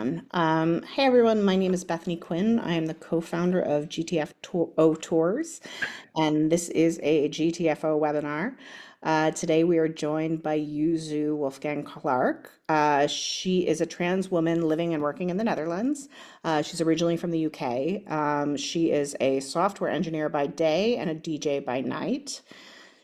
Hey everyone, my name is Bethany Quinn. I am the co-founder of GTFO Tours, and this is a GTFO webinar. Today we are joined by Yuzu Wolfgang-Clark. She is a trans woman living and working in the Netherlands. She's originally from the UK. She is a software engineer by day and a DJ by night.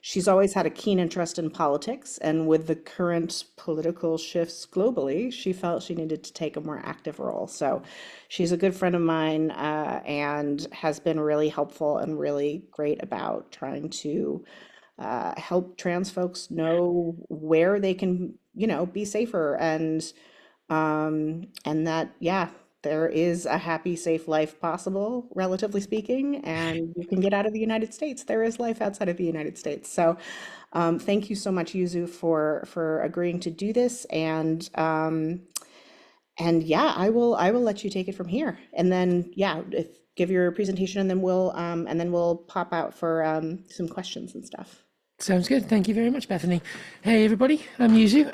She's always had a keen interest in politics, and with the current political shifts globally, she felt she needed to take a more active role. So she's a good friend of mine and has been really helpful and really great about trying to help trans folks know where they can, be safer and that, yeah, there is a happy, safe life possible, relatively speaking, and you can get out of the United States. There is life outside of the United States. So, thank you so much, Yuzu, for agreeing to do this. And yeah, I will let you take it from here. And then yeah, give your presentation, and then we'll pop out for some questions and stuff. Sounds good. Thank you very much, Bethany. Hey, everybody. I'm Yuzu.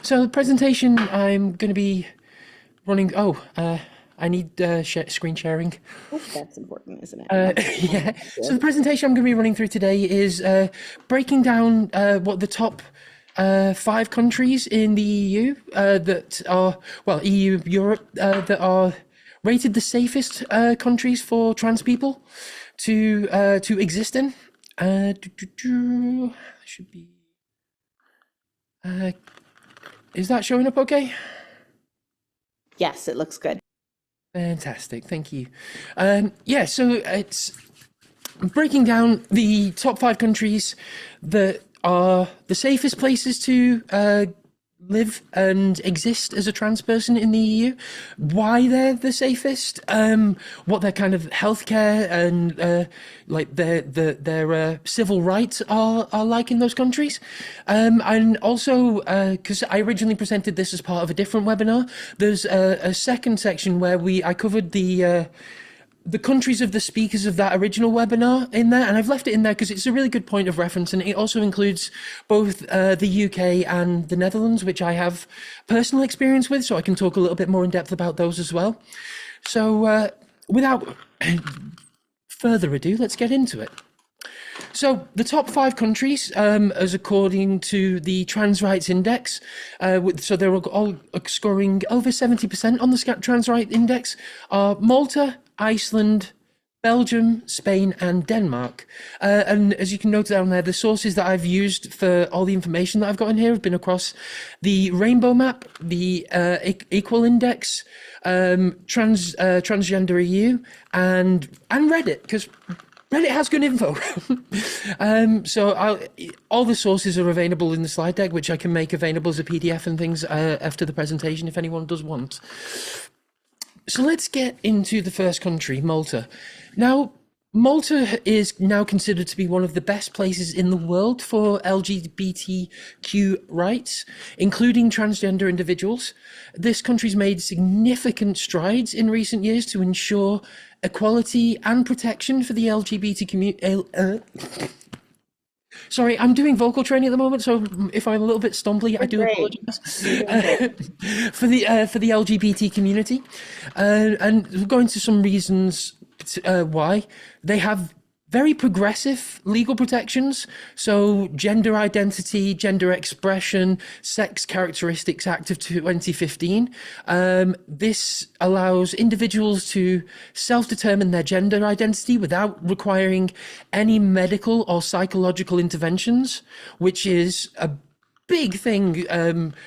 So the presentation I'm going to be running. I need screen sharing. Oh, that's important, isn't it? Yeah. So the presentation I'm going to be running through today is breaking down what the top 5 countries in the EU that are, well, EU, Europe, that are rated the safest countries for trans people to exist in. Should be. Is that showing up okay? Yes, it looks good. Fantastic, thank you. Yeah, so it's breaking down the top 5 countries that are the safest places to live and exist as a trans person in the EU, why they're the safest, what their kind of healthcare and like their civil rights are like in those countries, and also because I originally presented this as part of a different webinar, there's a second section where I covered the countries of the speakers of that original webinar in there, and I've left it in there because it's a really good point of reference, and it also includes both the UK and the Netherlands, which I have personal experience with, so I can talk a little bit more in depth about those as well. So without further ado, let's get into it. So the top 5 countries, as according to the Trans Rights Index, so they're all scoring over 70% on the Trans Rights Index, are Malta, Iceland, Belgium, Spain, and Denmark. And as you can note down there, the sources that I've used for all the information that I've got in here have been across the Rainbow Map, the Equal Index, Transgender EU, and Reddit, because Reddit has good info. So all the sources are available in the slide deck, which I can make available as a PDF and things after the presentation if anyone does want. So let's get into the first country, Malta. Now, Malta is now considered to be one of the best places in the world for LGBTQ rights, including transgender individuals. This country's made significant strides in recent years to ensure equality and protection for the LGBT community. Sorry, I'm doing vocal training at the moment, so if I'm a little bit stumbly, I do apologize for the LGBT community. And we'll go into some reasons why. They have very progressive legal protections, so Gender Identity, Gender Expression, Sex Characteristics Act of 2015. This allows individuals to self-determine their gender identity without requiring any medical or psychological interventions, which is a big thing,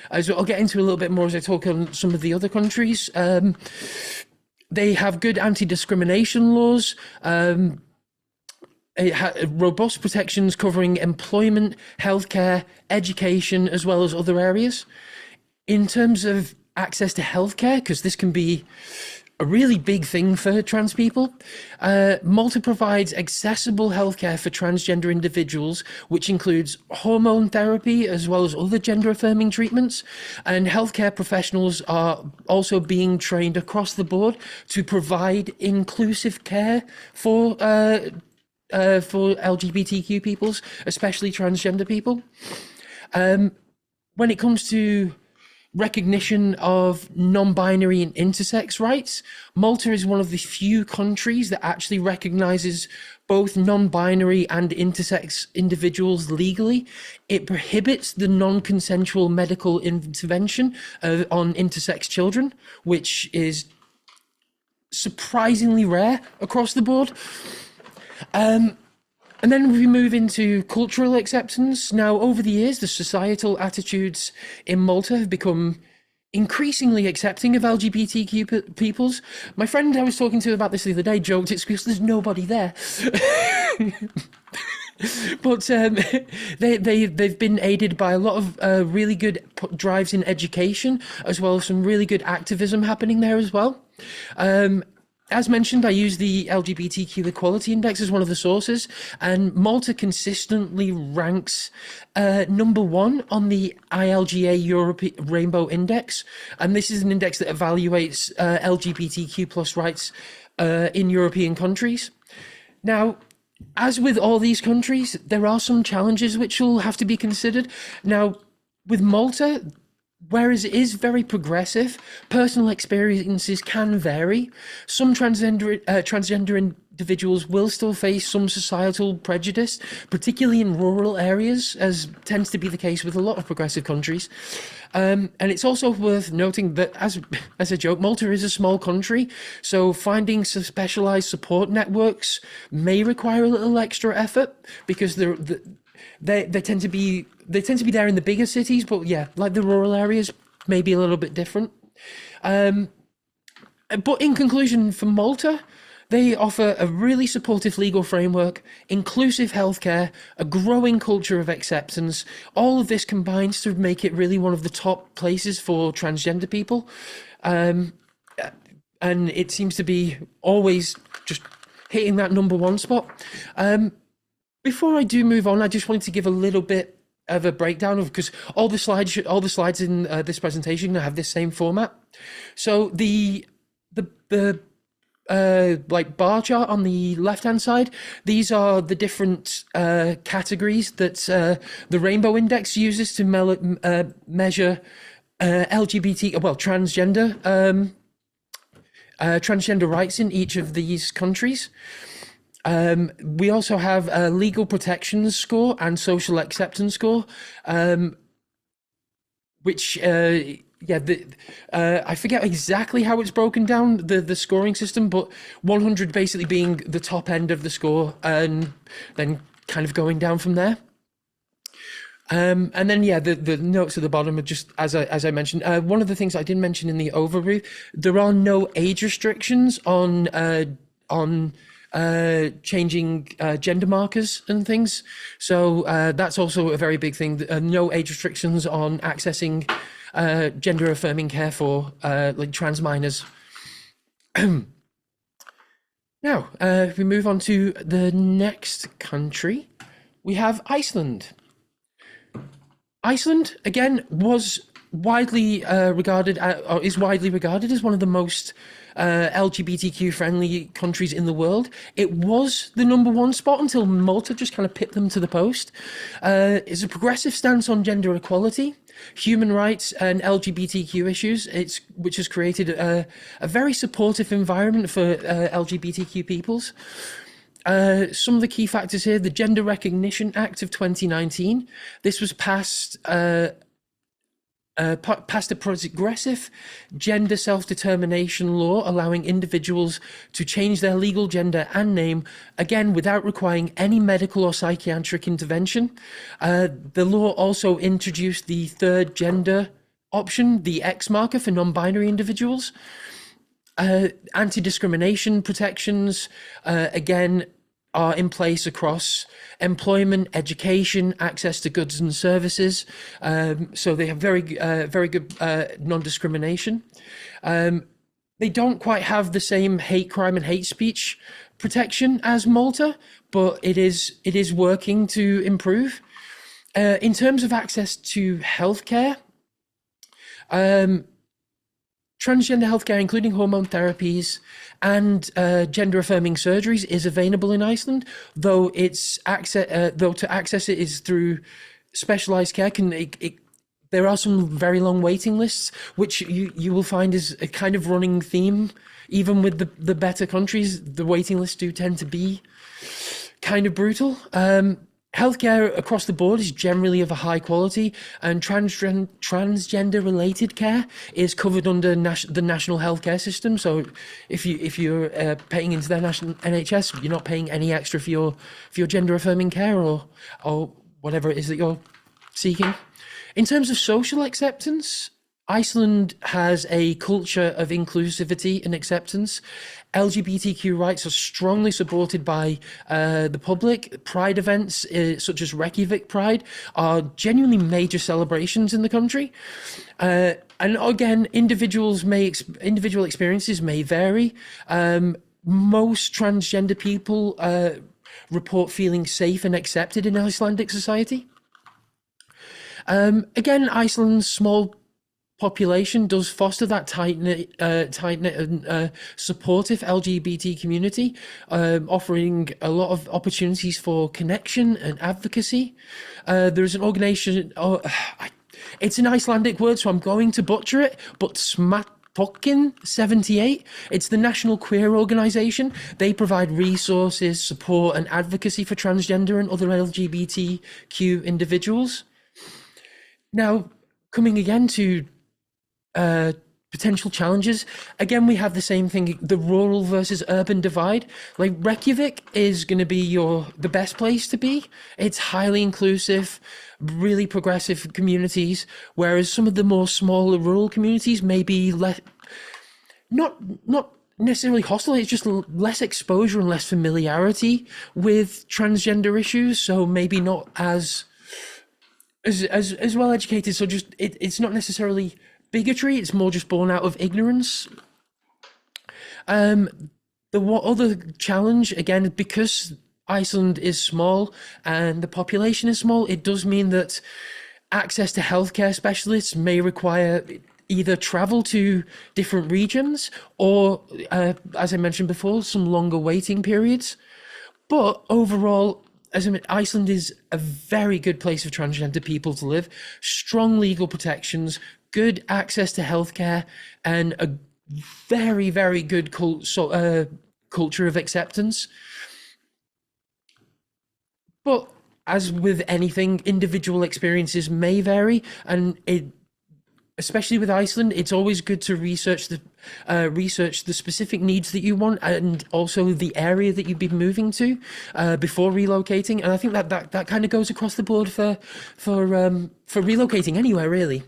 as I'll get into a little bit more as I talk on some of the other countries. They have good anti-discrimination laws, robust protections covering employment, healthcare, education, as well as other areas. In terms of access to healthcare, because this can be a really big thing for trans people, Malta provides accessible healthcare for transgender individuals, which includes hormone therapy as well as other gender-affirming treatments. And healthcare professionals are also being trained across the board to provide inclusive care for LGBTQ peoples, especially transgender people. When it comes to recognition of non-binary and intersex rights. Malta is one of the few countries that actually recognizes both non-binary and intersex individuals legally. It prohibits the non-consensual medical intervention on intersex children, which is surprisingly rare across the board. And then we move into cultural acceptance. Now, over the years, the societal attitudes in Malta have become increasingly accepting of LGBTQ peoples. My friend I was talking to about this the other day joked it's because there's nobody there. But they've been aided by a lot of really good drives in education, as well as some really good activism happening there as well. As mentioned, I use the LGBTQ Equality Index as one of the sources, and Malta consistently ranks #1 on the ILGA Europe Rainbow Index. And this is an index that evaluates LGBTQ plus rights in European countries. Now, as with all these countries, there are some challenges which will have to be considered. Now, with Malta, whereas it is very progressive, personal experiences can vary. Some transgender individuals will still face some societal prejudice, particularly in rural areas, as tends to be the case with a lot of progressive countries. And it's also worth noting that, as a joke, Malta is a small country, so finding some specialized support networks may require a little extra effort because they tend to be there in the bigger cities, but yeah, like the rural areas may be a little bit different. But in conclusion, for Malta, they offer a really supportive legal framework, inclusive healthcare, a growing culture of acceptance. All of this combines to make it really one of the top places for transgender people. And it seems to be always just hitting that #1 spot. Before I do move on, I just wanted to give a little bit of a breakdown of, because all the slides in this presentation have this same format. So the like bar chart on the left hand side, these are the different categories that the Rainbow Index uses to measure transgender rights in each of these countries. We also have a legal protections score and social acceptance score, which I forget exactly how it's broken down, the scoring system, but 100 basically being the top end of the score, and then kind of going down from there. And then the notes at the bottom are just as I mentioned. One of the things I didn't mention in the overview, there are no age restrictions on changing gender markers and things. So that's also a very big thing. No age restrictions on accessing gender affirming care for like trans minors. Now, if we move on to the next country, we have Iceland. Iceland, again, was widely regarded, or is widely regarded as one of the most LGBTQ friendly countries in the world. It was the #1 spot until Malta just kind of pipped them to the post. It's a progressive stance on gender equality, human rights, and LGBTQ issues, which has created a very supportive environment for LGBTQ peoples. Some of the key factors here: the Gender Recognition Act of 2019. This was passed a progressive gender self-determination law, allowing individuals to change their legal gender and name, again, without requiring any medical or psychiatric intervention. The law also introduced the third gender option, the X marker, for non-binary individuals. Anti-discrimination protections, again, are in place across employment, education, access to goods and services. So they have very good non-discrimination. They don't quite have the same hate crime and hate speech protection as Malta, but it is working to improve. In terms of access to healthcare, transgender healthcare, including hormone therapies and gender-affirming surgeries, is available in Iceland. Though to access it is through specialized care. there are some very long waiting lists, which you will find is a kind of running theme. Even with the better countries, the waiting lists do tend to be kind of brutal. Healthcare across the board is generally of a high quality, and transgender related care is covered under the national healthcare system. So if you're paying into their national NHS, you're not paying any extra for your gender affirming care or whatever it is that you're seeking. In terms of social acceptance, Iceland has a culture of inclusivity and acceptance. LGBTQ rights are strongly supported by the public. Pride events, such as Reykjavik Pride, are genuinely major celebrations in the country. And again, individual experiences may vary. Most transgender people report feeling safe and accepted in Icelandic society. Again, Iceland's small population does foster that tight-knit and supportive LGBT community, offering a lot of opportunities for connection and advocacy. There's an organization, it's an Icelandic word, so I'm going to butcher it, but Smattokin 78. It's the national queer organization. They provide resources, support, and advocacy for transgender and other LGBTQ individuals. Now, coming again to potential challenges, again, we have the same thing, the rural versus urban divide. Like Reykjavik is going to be the best place to be. It's highly inclusive, really progressive communities, whereas some of the more smaller rural communities may be not necessarily hostile, it's just less exposure and less familiarity with transgender issues, so maybe not as well educated. So just it's not necessarily bigotry, it's more just born out of ignorance. The other challenge, again, because Iceland is small and the population is small, it does mean that access to healthcare specialists may require either travel to different regions or, as I mentioned before, some longer waiting periods. But overall, Iceland is a very good place for transgender people to live, strong legal protections, good access to healthcare, and a very, very good culture of acceptance. But as with anything, individual experiences may vary, and especially with Iceland, it's always good to research the specific needs that you want, and also the area that you'd be moving to before relocating. And I think that kind of goes across the board for relocating anywhere, really.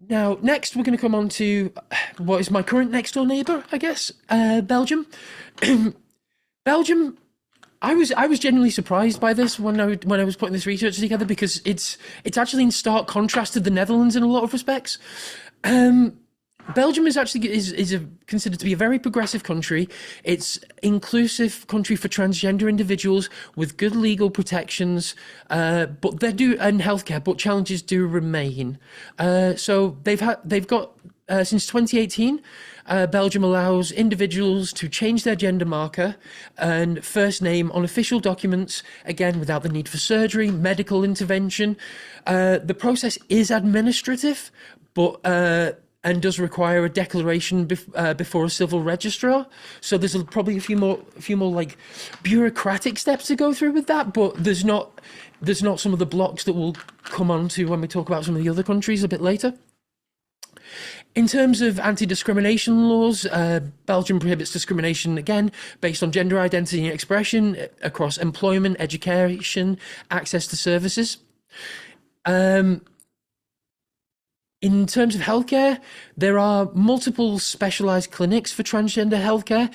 Now, next we're going to come on to what is my current next door neighbour, I guess, Belgium. Belgium. I was genuinely surprised by this when I was putting this research together, because it's actually in stark contrast to the Netherlands in a lot of respects. Belgium is considered to be a very progressive country. It's inclusive country for transgender individuals with good legal protections, but they do, and healthcare, but challenges do remain. So they've got since 2018. Belgium allows individuals to change their gender marker and first name on official documents, again, without the need for surgery, medical intervention. The process is administrative, but and does require a declaration before a civil registrar. So there's probably a few more like bureaucratic steps to go through with that, but there's not some of the blocks that we'll come on to when we talk about some of the other countries a bit later. In terms of anti-discrimination laws, Belgium prohibits discrimination, again, based on gender identity and expression across employment, education, access to services. In terms of healthcare, there are multiple specialised clinics for transgender healthcare,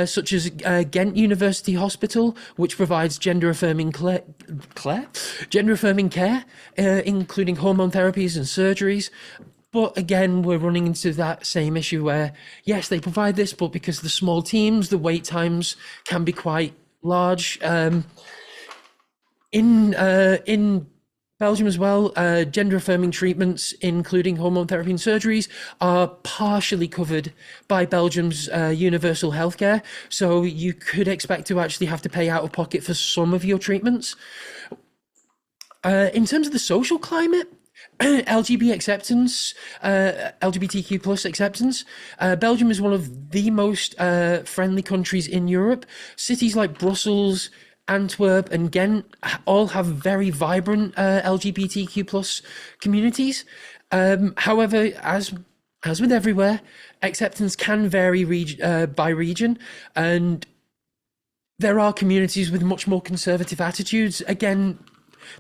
such as Ghent University Hospital, which provides gender-affirming care, including hormone therapies and surgeries. But again, we're running into that same issue where, yes, they provide this, but because of the small teams, the wait times can be quite large. In Belgium as well, gender-affirming treatments, including hormone therapy and surgeries, are partially covered by Belgium's universal healthcare. So you could expect to actually have to pay out of pocket for some of your treatments. In terms of the social climate, LGBT acceptance, LGBTQ plus acceptance, Belgium is one of the most friendly countries in Europe. Cities like Brussels, Antwerp, and Ghent all have very vibrant LGBTQ plus communities. However, as with everywhere, acceptance can vary by region, and there are communities with much more conservative attitudes,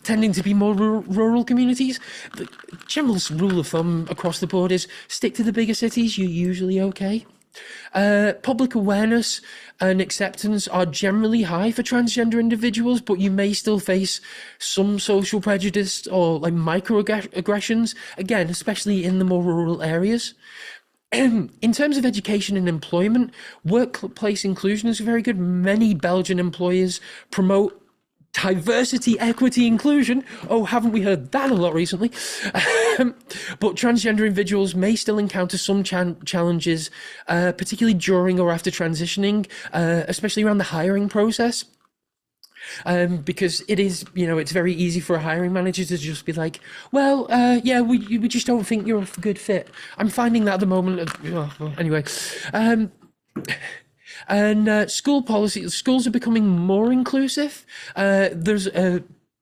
tending to be more rural communities. The general rule of thumb across the board is stick to the bigger cities, you're usually okay. Public awareness and acceptance are generally high for transgender individuals, but you may still face some social prejudice or like microaggressions, again, especially in the more rural areas. In terms of education and employment, workplace inclusion is very good. Many Belgian employers promote diversity, equity, inclusion. Oh, haven't we heard that a lot recently? But transgender individuals may still encounter some challenges, particularly during or after transitioning, especially around the hiring process. Because it is, it's very easy for a hiring manager to just be like, well, yeah, we just don't think you're a good fit. I'm finding that at the moment. Anyway. And schools are becoming more inclusive. There's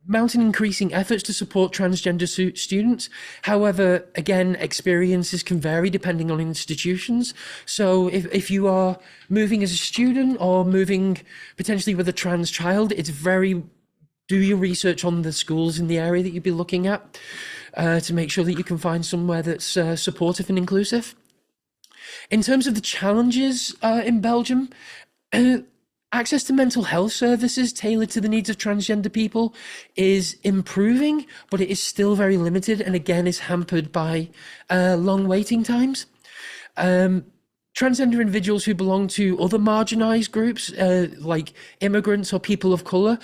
mounting increasing efforts to support transgender students. However, again, experiences can vary depending on institutions. So if you are moving as a student or moving potentially with a trans child, do your research on the schools in the area that you'd be looking at to make sure that you can find somewhere that's supportive and inclusive. In terms of the challenges in Belgium, access to mental health services tailored to the needs of transgender people is improving, but it is still very limited and again is hampered by long waiting times. Transgender individuals who belong to other marginalised groups like immigrants or people of colour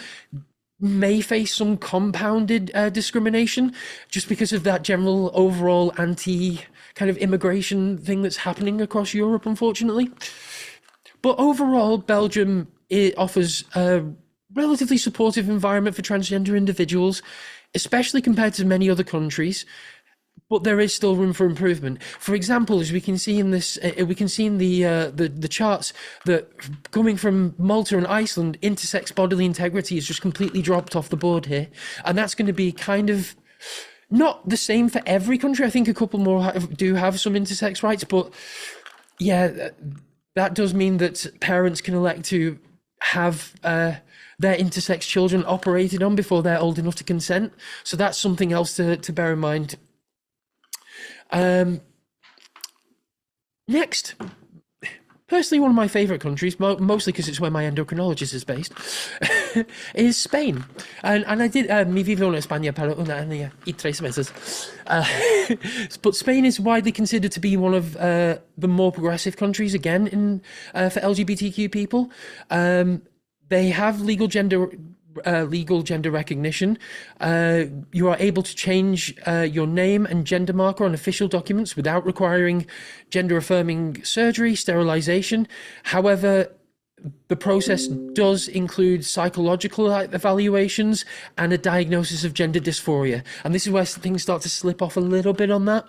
may face some compounded discrimination just because of that general overall anti kind of immigration thing that's happening across Europe, unfortunately. But overall, Belgium, it offers a relatively supportive environment for transgender individuals, especially compared to many other countries. But there is still room for improvement. For example, as we can see in the charts, that coming from Malta and Iceland, intersex bodily integrity is just completely dropped off the board here, and that's going to be kind of not the same for every country. I think a couple more do have some intersex rights, but yeah, that does mean that parents can elect to have their intersex children operated on before they're old enough to consent. So that's something else to bear in mind. Next, personally, one of my favourite countries, mostly because it's where my endocrinologist is based, is Spain. And I did, mi vivo en España para un año y 3 meses. But Spain is widely considered to be one of the more progressive countries, again, for LGBTQ people. They have legal gender recognition. You are able to change your name and gender marker on official documents without requiring gender-affirming surgery, sterilization. However, the process does include psychological evaluations and a diagnosis of gender dysphoria. And this is where things start to slip off a little bit on that.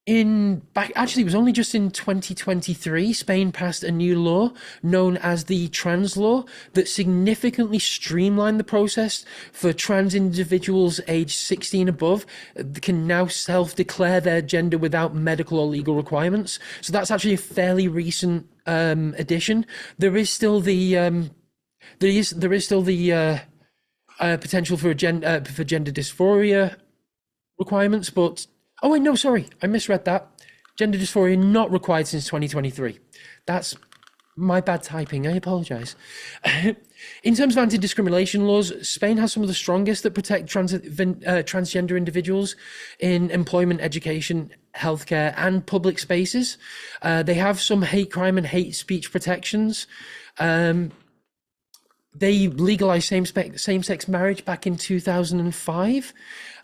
Actually, it was only just in 2023, Spain passed a new law known as the trans law that significantly streamlined the process for trans individuals aged 16 above can now self-declare their gender without medical or legal requirements. So that's actually a fairly recent addition. There is still the potential for gender dysphoria requirements, but oh, wait, no, sorry, I misread that. Gender dysphoria not required since 2023. That's my bad typing, I apologise. In terms of anti-discrimination laws, Spain has some of the strongest that protect transgender individuals in employment, education, healthcare, and public spaces. They have some hate crime and hate speech protections. They legalized same-sex marriage back in 2005.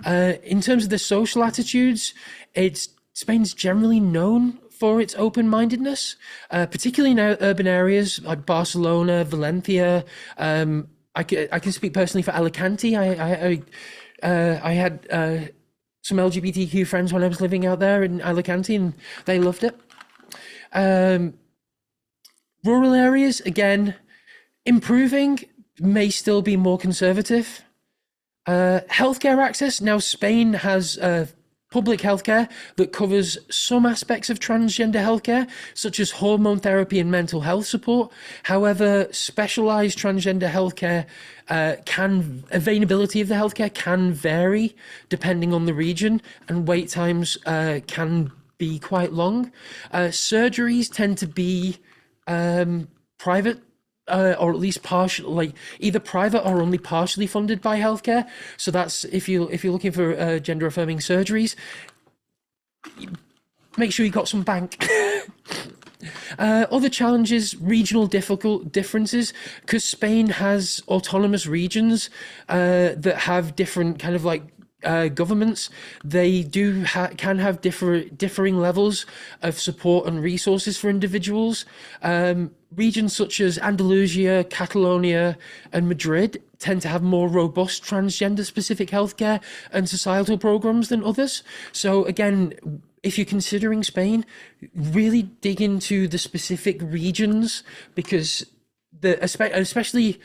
In terms of the social attitudes, Spain's generally known for its open-mindedness, particularly in urban areas like Barcelona, Valencia, I can speak personally for Alicante. I had some LGBTQ friends when I was living out there in Alicante, and they loved it. Um, Rural areas, again, improving, may still be more conservative. Healthcare access. Now, Spain has public healthcare that covers some aspects of transgender healthcare, such as hormone therapy and mental health support. However, specialized transgender healthcare availability of the healthcare can vary depending on the region, and wait times can be quite long. Surgeries tend to be private, or at least partial, like either private or only partially funded by healthcare. So that's if you're looking for gender affirming surgeries, make sure you got some bank. Other challenges, regional difficult differences, because Spain has autonomous regions that have different kind of like governments. They can have differing levels of support and resources for individuals. Regions such as Andalusia, Catalonia, and Madrid tend to have more robust transgender specific healthcare and societal programs than others. So again, if you're considering Spain, really dig into the specific regions, because especially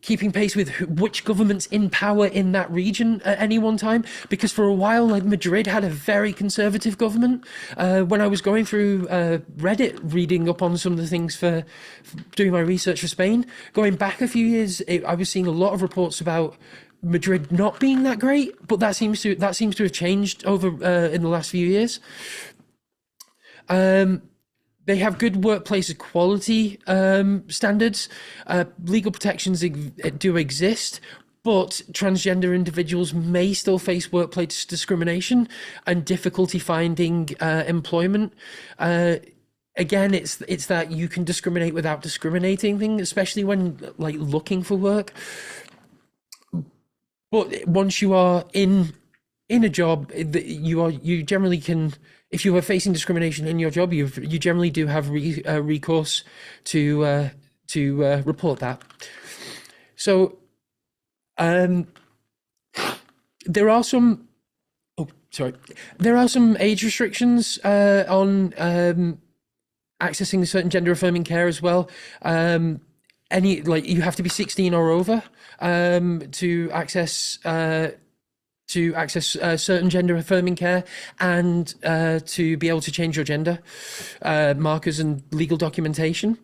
keeping pace with which government's in power in that region at any one time. Because for a while, like Madrid had a very conservative government. When I was going through Reddit, reading up on some of the things for doing my research for Spain, going back a few years, I was seeing a lot of reports about Madrid not being that great, but that seems to have changed over in the last few years. They have good workplace equality standards. Legal protections do exist, but transgender individuals may still face workplace discrimination and difficulty finding employment. Again, it's that you can discriminate without discriminating thing, especially when like looking for work. But once you are in a job, you generally can. If you are facing discrimination in your job, you generally do have recourse to report that. So there are some. Oh, sorry. There are some age restrictions on accessing certain gender affirming care as well. You have to be 16 or over to access certain gender affirming care, and to be able to change your gender markers and legal documentation.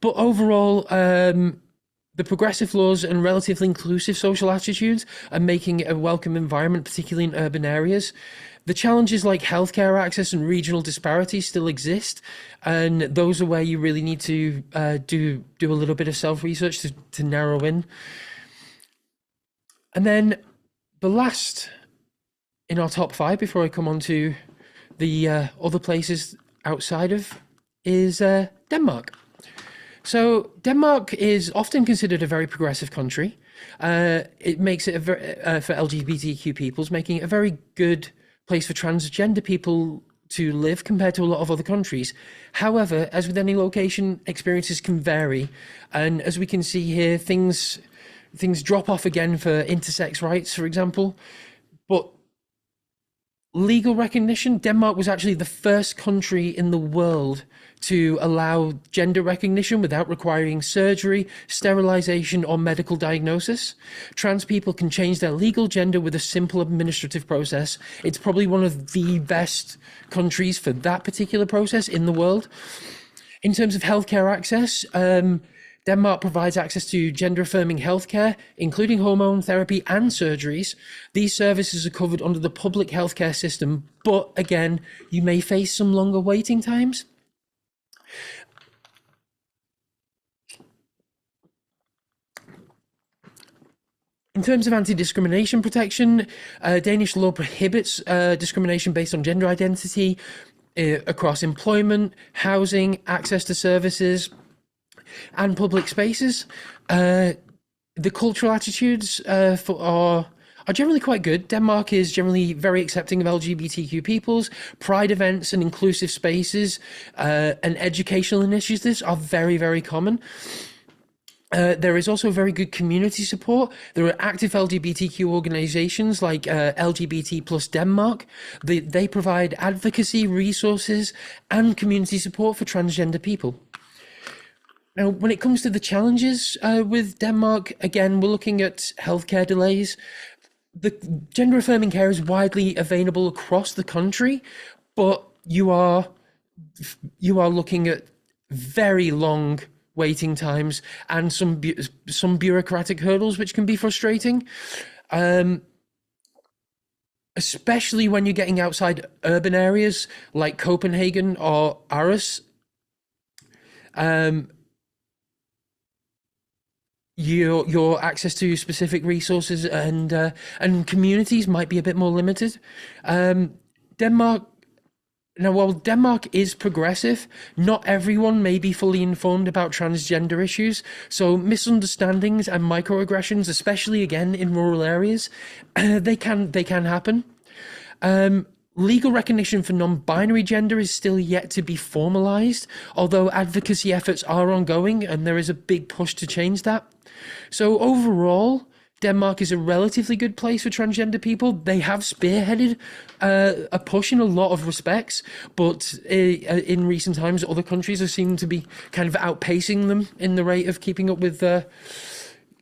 But overall, the progressive laws and relatively inclusive social attitudes are making it a welcome environment, particularly in urban areas. The challenges like healthcare access and regional disparities still exist, and those are where you really need to do a little bit of self-research to narrow in. And then the last in our top 5, before I come on to the other places outside of, is Denmark. So Denmark is often considered a very progressive country. It makes it for LGBTQ peoples, making it a very good place for transgender people to live compared to a lot of other countries. However, as with any location, experiences can vary, and as we can see here, things drop off again for intersex rights, for example. But legal recognition, Denmark was actually the first country in the world to allow gender recognition without requiring surgery, sterilization, or medical diagnosis. Trans people can change their legal gender with a simple administrative process. It's probably one of the best countries for that particular process in the world. In terms of healthcare access, Denmark provides access to gender-affirming healthcare, including hormone therapy and surgeries. These services are covered under the public healthcare system, but again, you may face some longer waiting times. In terms of anti-discrimination protection, Danish law prohibits discrimination based on gender identity across employment, housing, access to services, and public spaces. The cultural attitudes are generally quite good. Denmark is generally very accepting of LGBTQ peoples. Pride events and inclusive spaces and educational initiatives are very, very common. There is also very good community support. There are active LGBTQ organizations like LGBT plus Denmark. They provide advocacy, resources, and community support for transgender people. Now, when it comes to the challenges with Denmark, again, we're looking at healthcare delays. The gender affirming care is widely available across the country, but you are looking at very long waiting times and some bureaucratic hurdles which can be frustrating, especially when you're getting outside urban areas like Copenhagen or Aarhus. Your access to specific resources and communities might be a bit more limited. Denmark Now, while Denmark is progressive, not everyone may be fully informed about transgender issues, so misunderstandings and microaggressions, especially again in rural areas, they can happen. Legal recognition for non-binary gender is still yet to be formalized, although advocacy efforts are ongoing and there is a big push to change that. So overall, Denmark is a relatively good place for transgender people. They have spearheaded a push in a lot of respects, but in recent times, other countries have seemed to be kind of outpacing them in the rate of keeping up with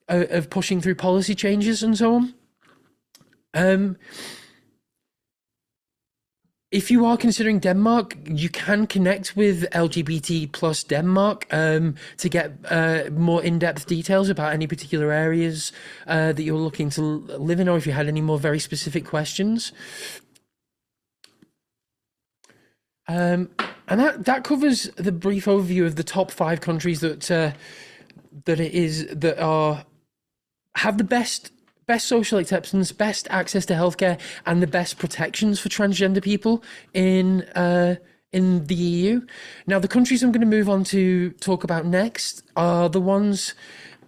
of pushing through policy changes and so on. If you are considering Denmark, you can connect with LGBT plus Denmark to get more in-depth details about any particular areas that you're looking to live in, or if you had any more very specific questions. And that covers the brief overview of the top 5 countries that have the best social acceptance, best access to healthcare, and the best protections for transgender people in the EU. Now, the countries I'm going to move on to talk about next are the ones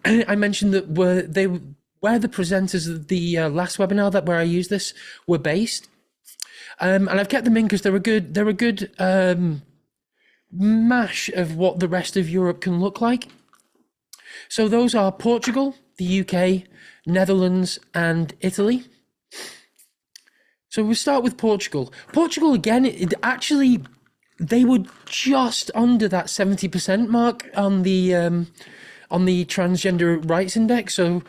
I mentioned that where the presenters of the last webinar where I used this were based, and I've kept them in because they're a good mash of what the rest of Europe can look like. So those are Portugal, the UK, Netherlands, and Italy. So we'll start with Portugal. Portugal, again, they were just under that 70% mark on the transgender rights index. So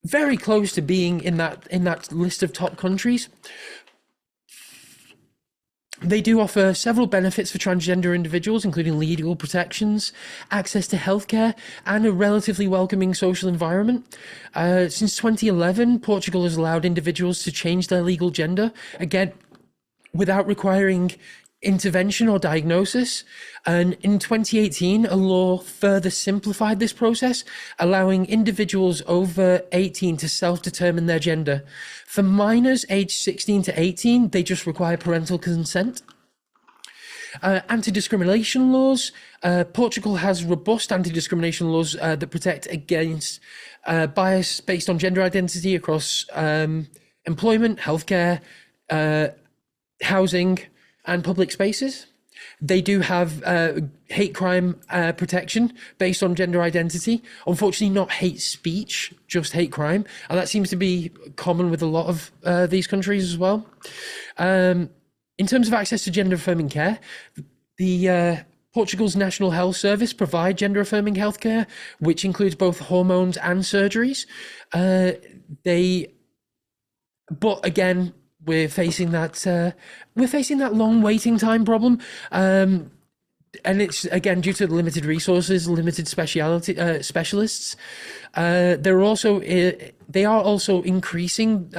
very close to being in that list of top countries. They do offer several benefits for transgender individuals, including legal protections, access to healthcare, and a relatively welcoming social environment. Since 2011, Portugal has allowed individuals to change their legal gender, again, without requiring intervention or diagnosis. And in 2018, a law further simplified this process, allowing individuals over 18 to self-determine their gender. For minors aged 16 to 18, they just require parental consent. Anti-discrimination laws. Portugal has robust anti-discrimination laws that protect against bias based on gender identity across employment, healthcare, housing, and public spaces. They do have hate crime protection based on gender identity. Unfortunately, not hate speech, just hate crime. And that seems to be common with a lot of these countries as well. In terms of access to gender affirming care, the Portugal's National Health Service provide gender affirming healthcare, which includes both hormones and surgeries. But again, we're facing that long waiting time problem, and it's again due to limited resources, limited specialists. They are also increasing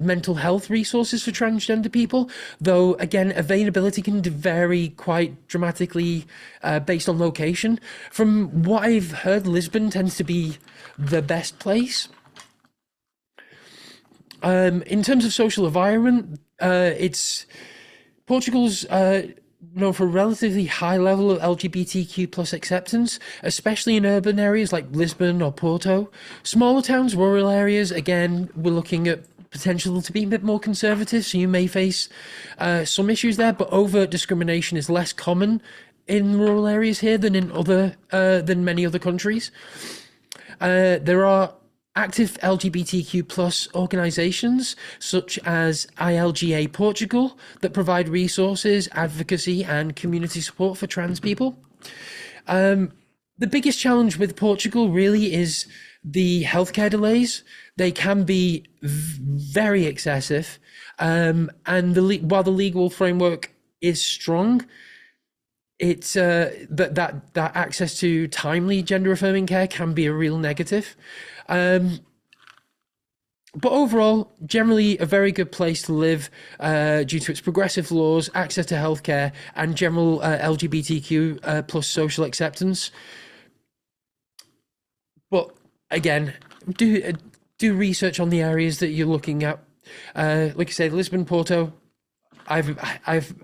mental health resources for transgender people, though again availability can vary quite dramatically based on location. From what I've heard, Lisbon tends to be the best place. In terms of social environment, Portugal's known for a relatively high level of LGBTQ plus acceptance, especially in urban areas like Lisbon or Porto. Smaller towns, rural areas, again, we're looking at potential to be a bit more conservative, so you may face some issues there, but overt discrimination is less common in rural areas here than in than many other countries. There are active LGBTQ plus organisations such as ILGA Portugal that provide resources, advocacy, and community support for trans people. The biggest challenge with Portugal really is the healthcare delays. They can be very excessive, and while the legal framework is strong, it's that access to timely gender affirming care can be a real negative. But overall, generally a very good place to live due to its progressive laws, access to healthcare, and general LGBTQ plus social acceptance. But again, do research on the areas that you're looking at. Like I say, Lisbon, Porto. I've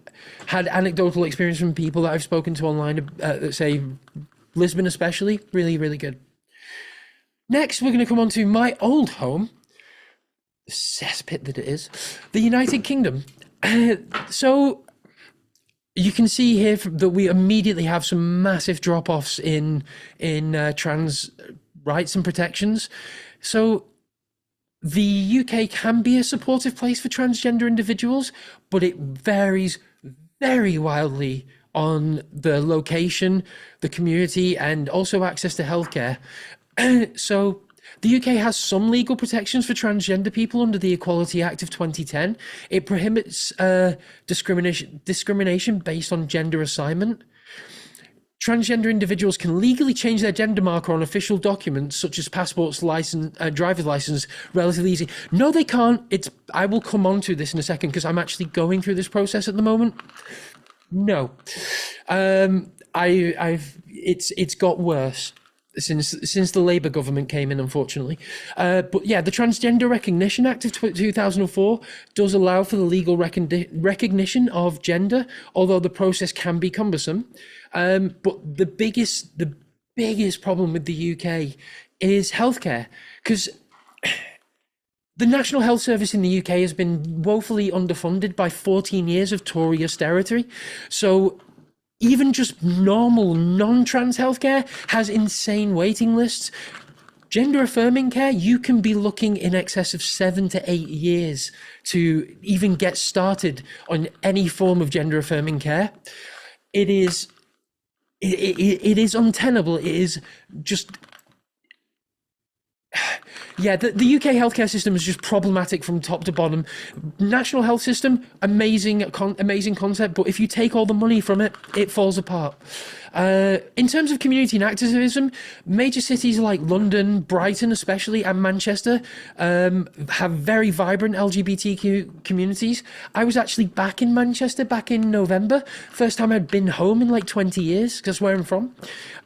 had anecdotal experience from people that I've spoken to online that say Lisbon especially really good. Next, we're going to come on to my old home, the cesspit that it is, the United Kingdom. So you can see here that we immediately have some massive drop-offs in trans rights and protections. So the UK can be a supportive place for transgender individuals, but it varies very wildly on the location, the community, and also access to healthcare. So the UK has some legal protections for transgender people under the Equality Act of 2010. It prohibits discrimination based on gender assignment. Transgender individuals can legally change their gender marker on official documents such as passports, license, driver's license, relatively easy. No, they can't. I will come on to this in a second because I'm actually going through this process at the moment. No, it's got worse since the Labour government came in, unfortunately. But yeah, the Transgender Recognition Act of 2004 does allow for the legal recognition of gender, although the process can be cumbersome. But the biggest problem with the UK is healthcare, because the National Health Service in the UK has been woefully underfunded by 14 years of Tory austerity. So even just normal non-trans healthcare has insane waiting lists. Gender affirming care, you can be looking in excess of 7 to 8 years to even get started on any form of gender affirming care. It is untenable. It is just, yeah, the UK healthcare system is just problematic from top to bottom. National health system, amazing concept, but if you take all the money from it, it falls apart. In terms of community and activism, major cities like London, Brighton especially, and Manchester have very vibrant LGBTQ communities. I was actually back in Manchester back in November, first time I'd been home in like 20 years, because that's where I'm from.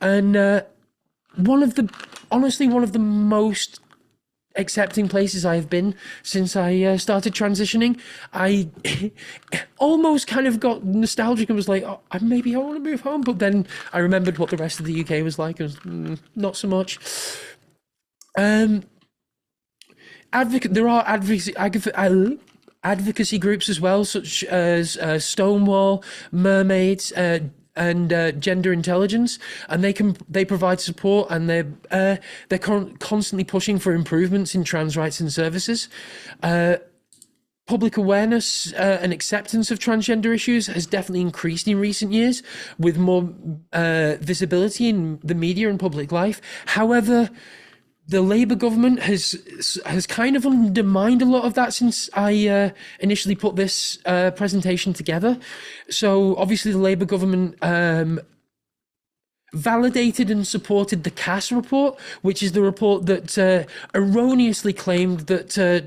And one of the most accepting places I've been since I started transitioning. I almost kind of got nostalgic and was like, oh, maybe I want to move home, but then I remembered what the rest of the UK was like. It was not so much. There are advocacy groups as well, such as Stonewall, Mermaids, and Gender Intelligence, and they provide support, and they're constantly pushing for improvements in trans rights and services. Public awareness and acceptance of transgender issues has definitely increased in recent years, with more visibility in the media and public life. However, the Labour government has kind of undermined a lot of that since I initially put this presentation together. So obviously the Labour government validated and supported the CAS report, which is the report that erroneously claimed that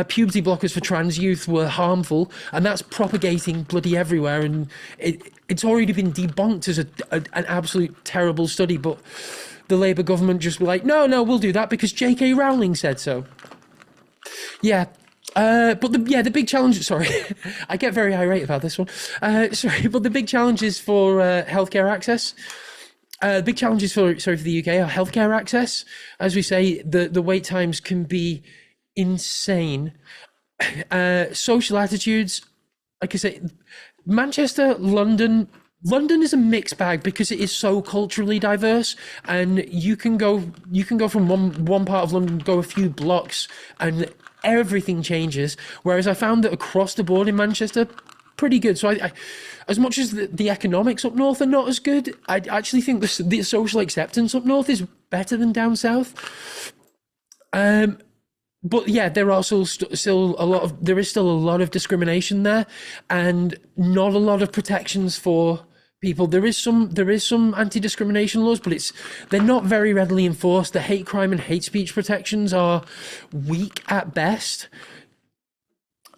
puberty blockers for trans youth were harmful, and that's propagating bloody everywhere, and it's already been debunked as an absolute terrible study, but the Labour government just were like, no, we'll do that because J.K. Rowling said so. Yeah. But the big challenge, sorry, I get very irate about this one. But the big challenges for healthcare access, big challenges for the UK are healthcare access. As we say, the wait times can be insane. Social attitudes, like I say, Manchester, London, London is a mixed bag because it is so culturally diverse, and you can go from one part of London, go a few blocks, and everything changes. Whereas I found that across the board in Manchester, pretty good. So as much as the economics up north are not as good, I actually think the social acceptance up north is better than down south. But yeah, there are still a lot of there is still a lot of discrimination there, and not a lot of protections for people. There is some anti-discrimination laws, but they're not very readily enforced. The hate crime and hate speech protections are weak at best.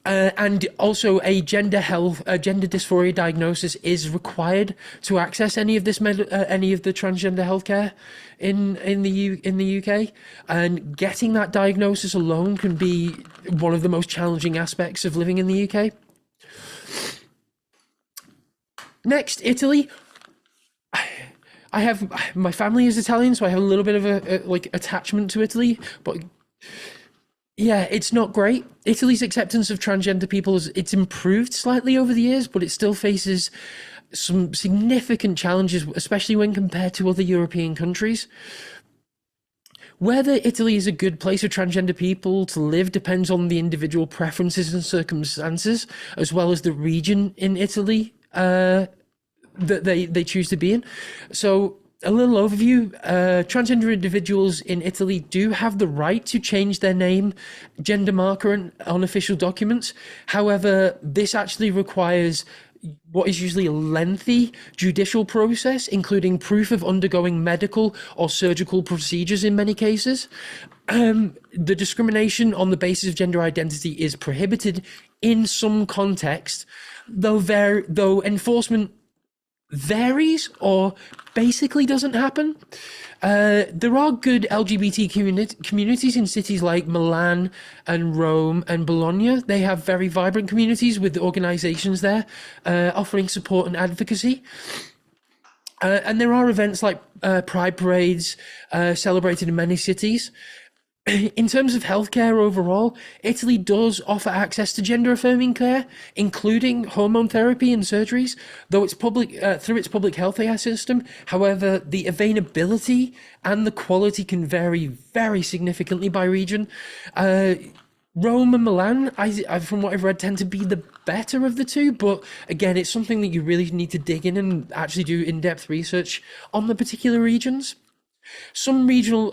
And also, a gender dysphoria diagnosis is required to access any of the transgender healthcare in the UK. And getting that diagnosis alone can be one of the most challenging aspects of living in the UK. Next, Italy. I have my family is Italian, so I have a little bit of a like attachment to Italy, but yeah, it's not great. Italy's acceptance of transgender people it's improved slightly over the years, but it still faces some significant challenges, especially when compared to other European countries. Whether Italy is a good place for transgender people to live depends on the individual preferences and circumstances, as well as the region in Italy that they choose to be in. So, a little overview. Transgender individuals in Italy do have the right to change their name, gender marker on official documents. However, this actually requires what is usually a lengthy judicial process, including proof of undergoing medical or surgical procedures in many cases. The discrimination on the basis of gender identity is prohibited in some context, though enforcement varies or basically doesn't happen. There are good LGBT communities in cities like Milan and Rome and Bologna. They have very vibrant communities with organizations there offering support and advocacy. And there are events like pride parades celebrated in many cities. In terms of healthcare overall, Italy does offer access to gender-affirming care, including hormone therapy and surgeries, though it's public through its public healthcare system. However, the availability and the quality can vary very significantly by region. Rome and Milan, from what I've read, tend to be the better of the two, but again, it's something that you really need to dig in and actually do in-depth research on the particular regions. Some regional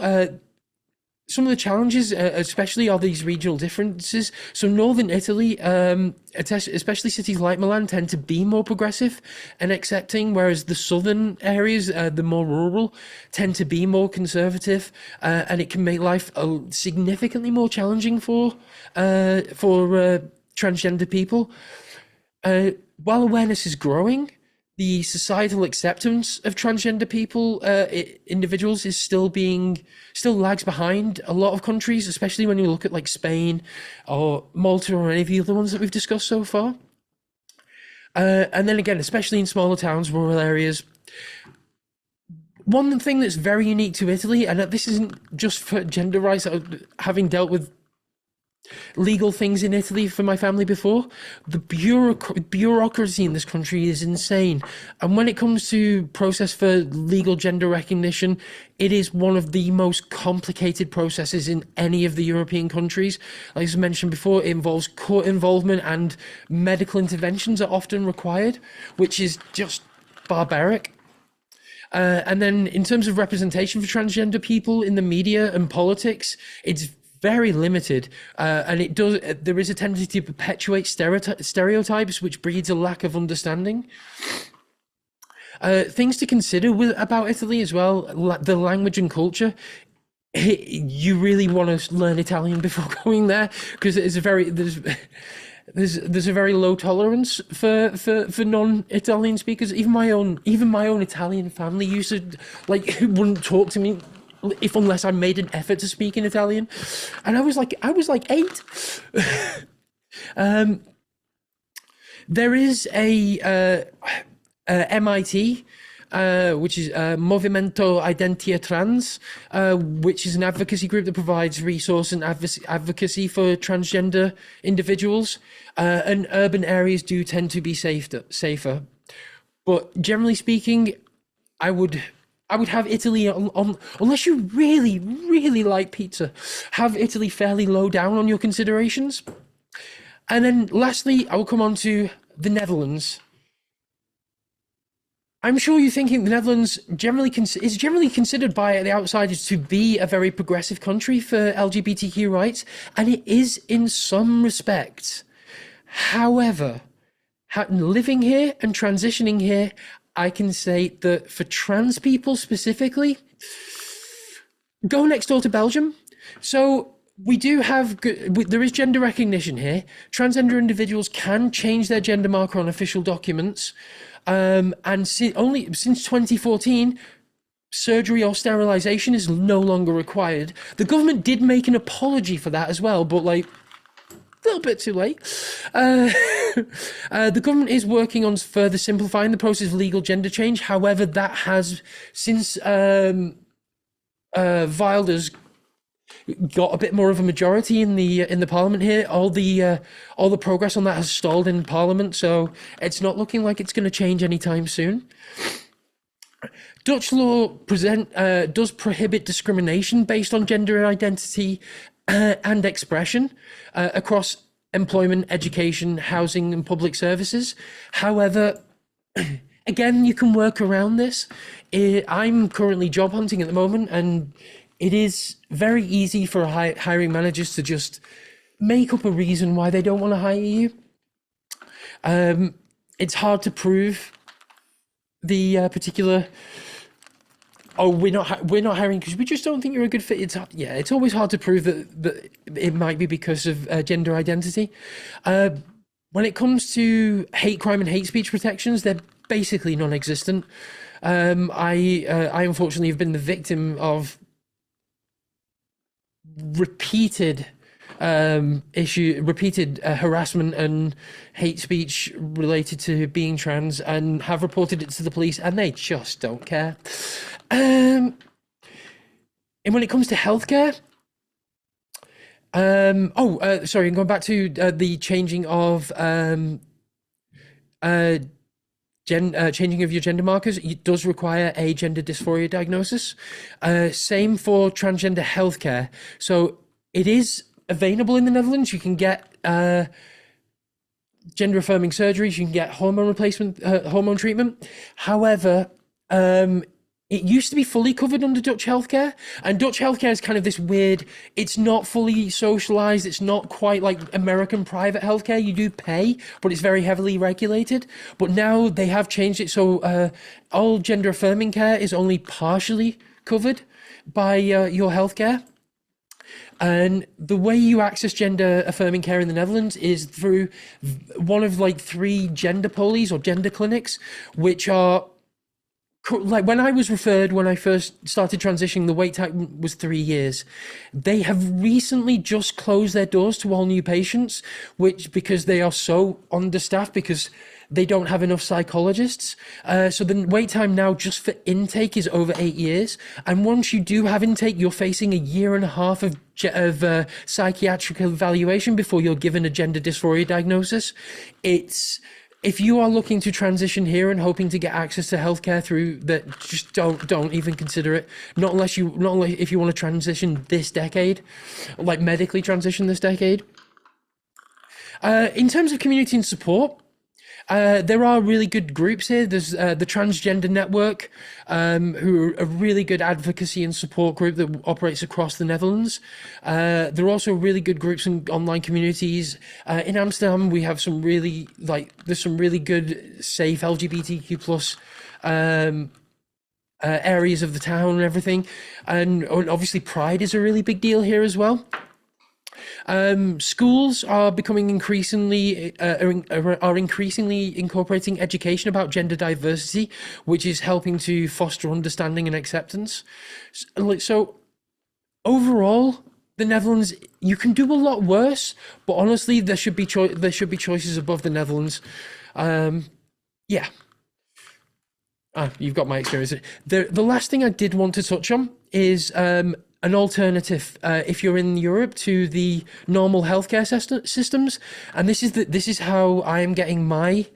some of the challenges, especially, are these regional differences. So northern Italy, especially cities like Milan, tend to be more progressive and accepting, whereas the southern areas, the more rural, tend to be more conservative, and it can make life significantly more challenging for transgender people. While awareness is growing, the societal acceptance of transgender people, individuals, is still lags behind a lot of countries, especially when you look at like Spain or Malta or any of the other ones that we've discussed so far. And then again, especially in smaller towns, rural areas. One thing that's very unique to Italy, and this isn't just for gender rights, having dealt with legal things in Italy for my family before, the bureaucracy in this country is insane. And when it comes to process for legal gender recognition, it is one of the most complicated processes in any of the European countries. Like I mentioned before, it involves court involvement and medical interventions are often required, which is just barbaric. And then in terms of representation for transgender people in the media and politics, it's very limited, and there is a tendency to perpetuate stereotypes, which breeds a lack of understanding. Things to consider about Italy as well: the language and culture. You really want to learn Italian before going there, because there's a very low tolerance for non-Italian speakers. Even my own Italian family used to wouldn't talk to me unless I made an effort to speak in Italian, and I was like 8. There is a MIT, which is Movimento Identità Trans, which is an advocacy group that provides resource and advocacy for transgender individuals, and urban areas do tend to be safer. But generally speaking, I would I would have Italy on unless you really, really like pizza, have Italy fairly low down on your considerations. And then lastly, I will come on to the Netherlands. I'm sure you're thinking the Netherlands is generally considered by the outsiders to be a very progressive country for LGBTQ rights, and it is in some respects. However, living here and transitioning here, I can say that for trans people specifically, go next door to Belgium. So we do have there is gender recognition here. Transgender individuals can change their gender marker on official documents, and only since 2014, surgery or sterilization is no longer required. The government did make an apology for that as well, but like a little bit too late. The government is working on further simplifying the process of legal gender change. However, that has since Wilders got a bit more of a majority in the parliament here. All the progress on that has stalled in parliament, so it's not looking like it's going to change anytime soon. Dutch law does prohibit discrimination based on gender identity and expression across employment, education, housing, and public services. However, again, you can work around this. I'm currently job hunting at the moment, and it is very easy for hiring managers to just make up a reason why they don't want to hire you. It's hard to prove the particular. Oh, we're not hiring because we just don't think you're a good fit. It's always hard to prove that it might be because of gender identity. When it comes to hate crime and hate speech protections, they're basically non-existent. I unfortunately have been the victim of repeated harassment and hate speech related to being trans, and have reported it to the police, and they just don't care. And when it comes to healthcare, sorry, going back to the changing of changing of your gender markers, it does require a gender dysphoria diagnosis. Same for transgender healthcare. So it is available in the Netherlands. You can get gender affirming surgeries. You can get hormone replacement, hormone treatment. However, it used to be fully covered under Dutch healthcare, and Dutch healthcare is kind of this weird, it's not fully socialized, it's not quite like American private healthcare. You do pay, but it's very heavily regulated. But now they have changed it, so all gender affirming care is only partially covered by your healthcare. And the way you access gender affirming care in the Netherlands is through one of like 3 gender polies or gender clinics, which are like when I was referred, when I first started transitioning, the wait time was 3 years. They have recently just closed their doors to all new patients, because they are so understaffed, because they don't have enough psychologists. So the wait time now just for intake is over 8 years. And once you do have intake, you're facing 1.5 years of psychiatric evaluation before you're given a gender dysphoria diagnosis. If you are looking to transition here and hoping to get access to healthcare through that, just don't even consider it. Not unless if you want to transition this decade, like medically transition this decade. In terms of community and support, there are really good groups here. There's the Transgender Network, who are a really good advocacy and support group that operates across the Netherlands. There are also really good groups and online communities. In Amsterdam, we have there's some really good, safe LGBTQ plus areas of the town and everything. And obviously Pride is a really big deal here as well. Schools are becoming increasingly incorporating education about gender diversity, which is helping to foster understanding and acceptance. So overall, the Netherlands, you can do a lot worse, but honestly, there should be choices above the Netherlands. Yeah. You've got my experience. The last thing I did want to touch on is an alternative, if you're in Europe, to the normal healthcare systems, and this is how I am getting my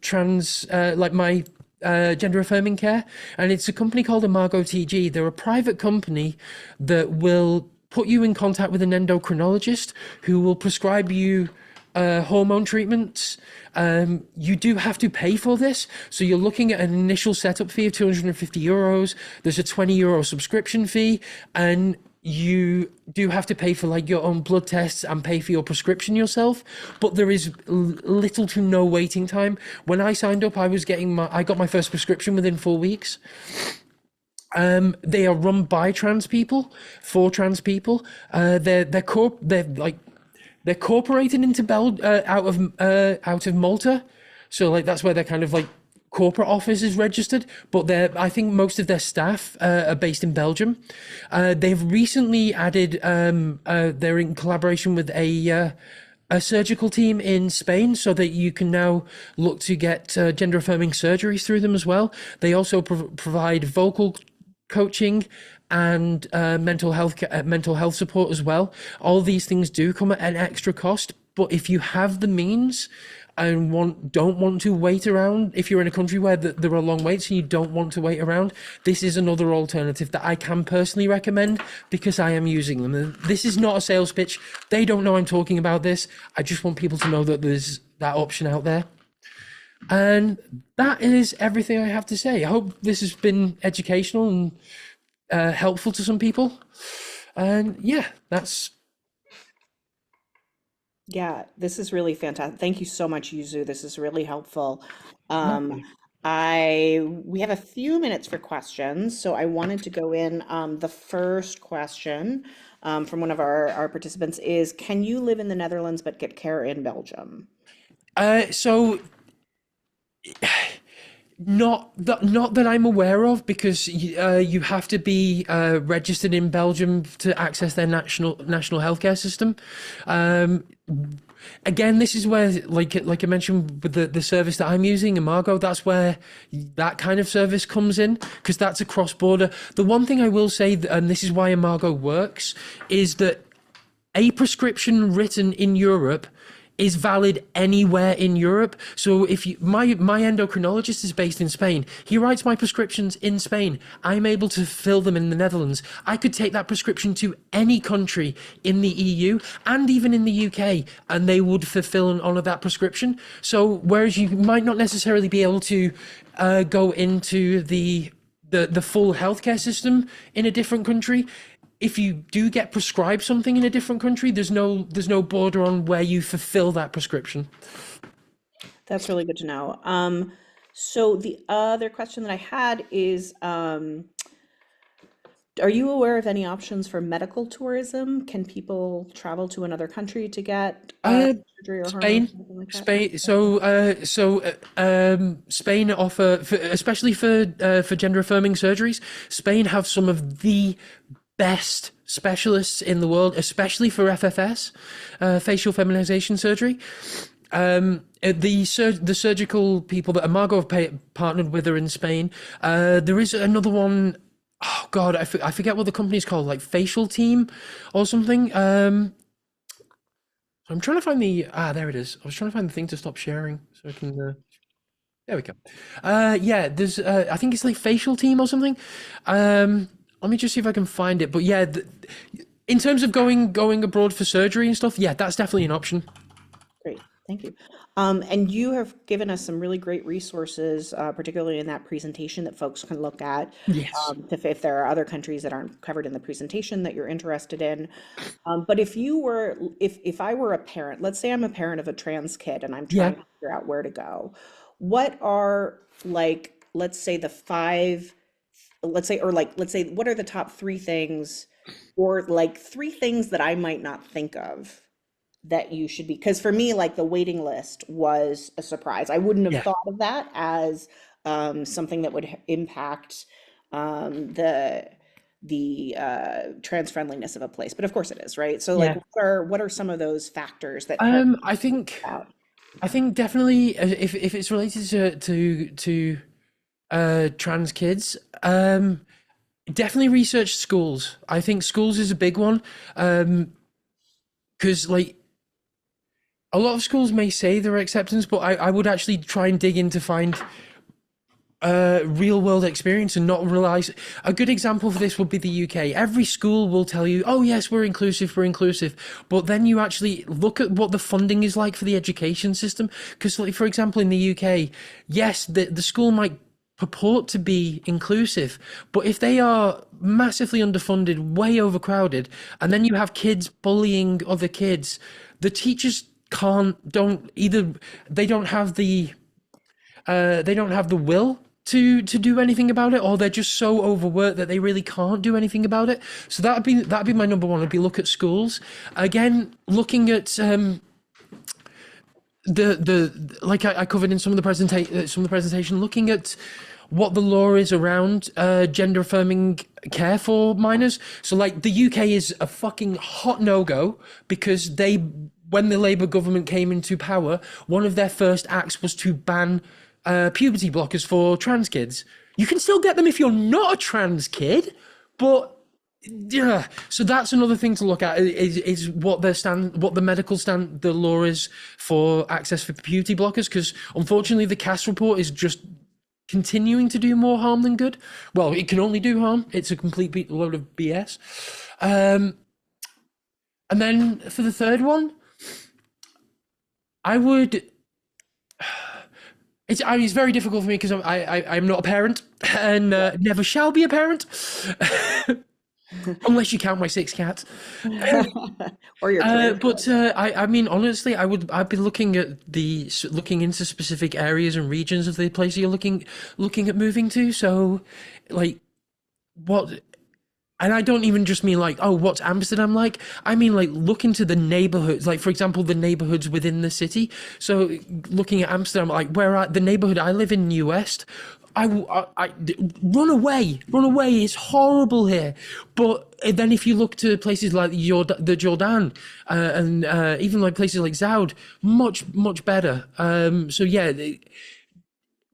trans like my gender affirming care, and it's a company called Imago TG. They're a private company that will put you in contact with an endocrinologist who will prescribe you hormone treatments. You do have to pay for this, so you're looking at an initial setup fee of €250. There's a €20 subscription fee, and you do have to pay for like your own blood tests and pay for your prescription yourself, but there is little to no waiting time. When I signed up, I got my first prescription within 4 weeks. They are run by trans people, for trans people. They're corporated into out of Malta, so like that's where they're kind of like corporate office is registered, but I think most of their staff are based in Belgium. They've recently added, they're in collaboration with a surgical team in Spain, so that you can now look to get gender affirming surgeries through them as well. They also provide vocal coaching and mental health support as well. All these things do come at an extra cost, but if you have the means and don't want to wait around, if you're in a country where there are long waits and you don't want to wait around, this is another alternative that I can personally recommend because I am using them. And this is not a sales pitch. They don't know I'm talking about this. I just want people to know that there's that option out there. And that is everything I have to say. I hope this has been educational and helpful to some people. And yeah, that's... Yeah, this is really fantastic. Thank you so much, Yuzu. This is really helpful. Um, we have a few minutes for questions, so I wanted to go in. The first question from one of our participants is, can you live in the Netherlands but get care in Belgium? So not that I'm aware of, because you have to be registered in Belgium to access their national healthcare system. Again, this is where, like I mentioned with the service that I'm using, Imago, that's where that kind of service comes in, because that's a cross border. The one thing I will say, and this is why Imago works, is that a prescription written in Europe is valid anywhere in Europe. So if my endocrinologist is based in Spain, he writes my prescriptions in Spain. I'm able to fill them in the Netherlands. I could take that prescription to any country in the EU and even in the UK, and they would fulfill and honour that prescription. So whereas you might not necessarily be able to go into the full healthcare system in a different country, if you do get prescribed something in a different country, there's no border on where you fulfill that prescription. That's really good to know. So the other question that I had is, are you aware of any options for medical tourism? Can people travel to another country to get Uh, surgery or hormones, Spain, something like that? Spain. Spain offer, especially for gender affirming surgeries. Spain have some of the best specialists in the world, especially for FFS, facial feminization surgery. The surgical people that Imago have partnered with are in Spain. There is another one. Oh God, I forget what the company's called, like Facial Team or something. I'm trying to find there it is. I was trying to find the thing to stop sharing so I can. There we go. Yeah, there's I think it's like Facial Team or something. Let me just see if I can find it. But yeah, in terms of going abroad for surgery and stuff, yeah, that's definitely an option. Great, thank you. And you have given us some really great resources, particularly in that presentation that folks can look at, Yes. if there are other countries that aren't covered in the presentation that you're interested in. But if I were a parent, let's say I'm a parent of a trans kid and I'm Yeah. trying to figure out where to go, what are like, let's say the five, let's say, what are the top three things, or like three things that I might not think of that you should be, because for me, like the waiting list was a surprise. I wouldn't have Yeah. thought of that as something that would impact the trans friendliness of a place, but of course it is, right? So like Yeah. what are some of those factors that parents I think think about? definitely, if it's related to trans kids, definitely research schools. I think schools is a big one. Because like a lot of schools may say they're acceptance, but I would actually try and dig in to find real world experience and not realize. A good example for this would be the UK. Every school will tell you, oh yes, we're inclusive, we're inclusive, but then you actually look at what the funding is like for the education system, because like, for example, in the UK, yes, the school might purport to be inclusive, but if they are massively underfunded, way overcrowded, and then you have kids bullying other kids, the teachers don't either. They don't have the will to do anything about it, or they're just so overworked that they really can't do anything about it. So that'd be my number one. Would be look at schools again, looking at the like I covered in some of the presentation, looking at what the law is around gender affirming care for minors. So like the UK is a fucking hot no-go because when the Labour government came into power, one of their first acts was to ban puberty blockers for trans kids. You can still get them if you're not a trans kid, but yeah. So that's another thing to look at is what the medical the law is for access for puberty blockers, because unfortunately the CAS report is just continuing to do more harm than good. Well, it can only do harm. It's a complete load of BS. And then for the third one, I would. It's very difficult for me because I'm not a parent and never shall be a parent, unless you count my 6 cats. Or your kids. But I mean, honestly, I'd be looking into specific areas and regions of the place you're looking at moving to. So, like, what? And I don't even just mean like, oh, what's Amsterdam like? I mean, like, look into the neighborhoods, like, for example, the neighborhoods within the city. So looking at Amsterdam, like the neighborhood I live in, New West, I run away, it's horrible here. But then if you look to places like the Jordan, and even like places like Zoud, much better. So yeah,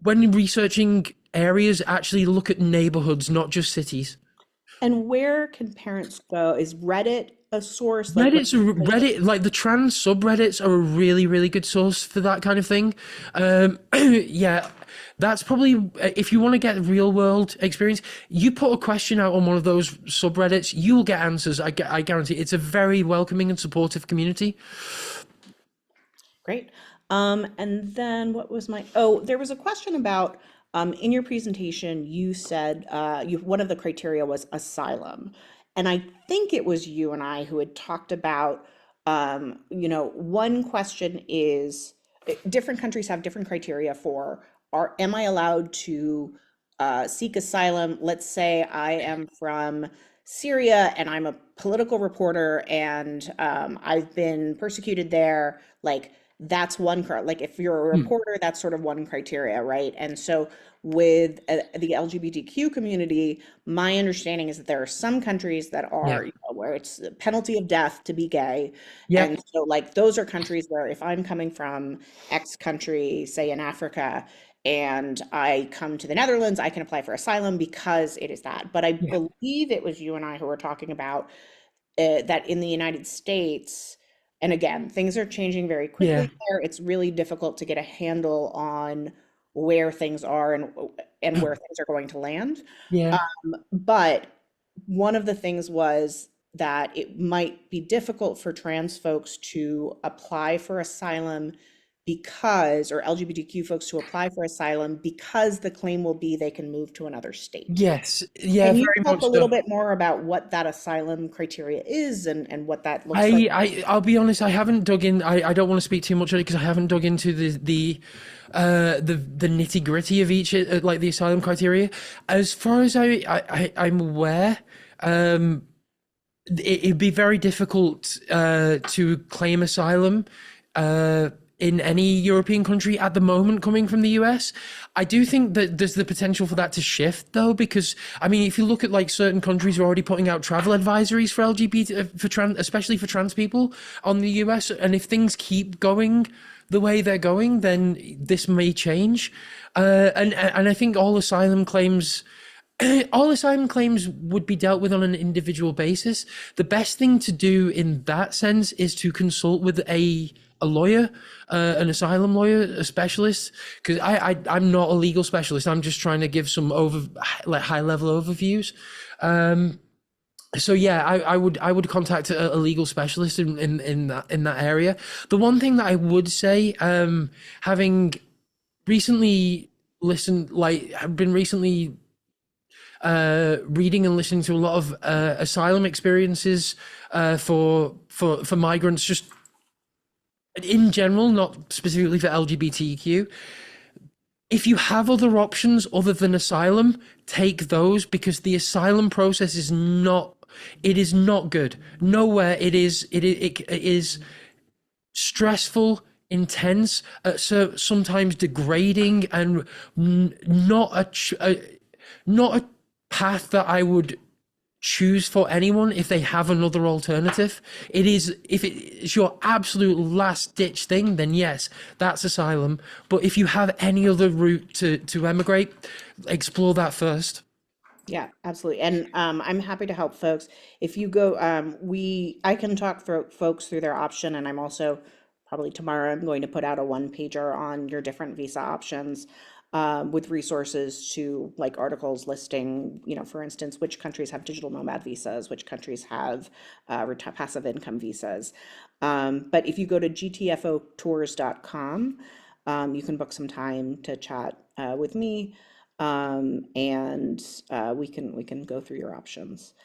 when researching areas, actually look at neighborhoods, not just cities. And where can parents go? Is Reddit a source? Like when Reddit, like the trans subreddits are a really, really good source for that kind of thing. Yeah, that's probably, if you want to get real world experience, you put a question out on one of those subreddits, you will get answers. I guarantee. It's a very welcoming and supportive community. Great. And then what was there was a question about, in your presentation, you said, one of the criteria was asylum. And I think it was you and I who had talked about, one question is different countries have different criteria for, am I allowed to seek asylum? Let's say I am from Syria and I'm a political reporter and I've been persecuted there. Like that's like if you're a Hmm. reporter, that's sort of one criteria, right? And so with the LGBTQ community, my understanding is that there are some countries that Yeah. are, where it's a penalty of death to be gay. Yeah. And so like those are countries where if I'm coming from X country, say in Africa, and I come to the Netherlands, I can apply for asylum because it is that. But I Yeah. believe it was you and I who were talking about that in the United States, and again, things are changing very quickly Yeah. there. It's really difficult to get a handle on where things are and where things are going to land. Yeah. But one of the things was that it might be difficult for trans folks to apply for asylum because, or LGBTQ folks to apply for asylum because the claim will be they can move to another state. Yes. Yeah. Can you Very talk a much little so. bit more about what that asylum criteria is and what that looks like? I'll be honest. I haven't dug in. I don't want to speak too much on it because I haven't dug into the nitty gritty of each like the asylum criteria. As far as I'm aware, it'd be very difficult to claim asylum in any European country at the moment coming from the US. I do think that there's the potential for that to shift though, because I mean, if you look at like certain countries are already putting out travel advisories for LGBT, especially for trans people on the US. And if things keep going the way they're going, then this may change. And I think all asylum claims all asylum claims would be dealt with on an individual basis. The best thing to do in that sense is to consult with a lawyer, an asylum lawyer, a specialist. Because I'm not a legal specialist. I'm just trying to give some like high level overviews. So yeah, I would contact a legal specialist in that area. The one thing that I would say, having recently listened, like I've been recently reading and listening to a lot of asylum experiences for migrants, just in general, not specifically for LGBTQ. If you have other options other than asylum, take those, because the asylum process is not, it is not good. Nowhere it is stressful, intense, so sometimes degrading, and not not a path that I would choose for anyone if they have another alternative. It is, if it's your absolute last ditch thing, then yes, that's asylum. But if you have any other route to emigrate, explore that first. Yeah, absolutely. And I'm happy to help folks. If you go, I can talk for folks through their option, and I'm also probably tomorrow I'm going to put out a one pager on your different visa options, with resources to like articles listing, for instance, which countries have digital nomad visas, which countries have passive income visas. But if you go to gtfotours.com, you can book some time to chat with me, and we can go through your options.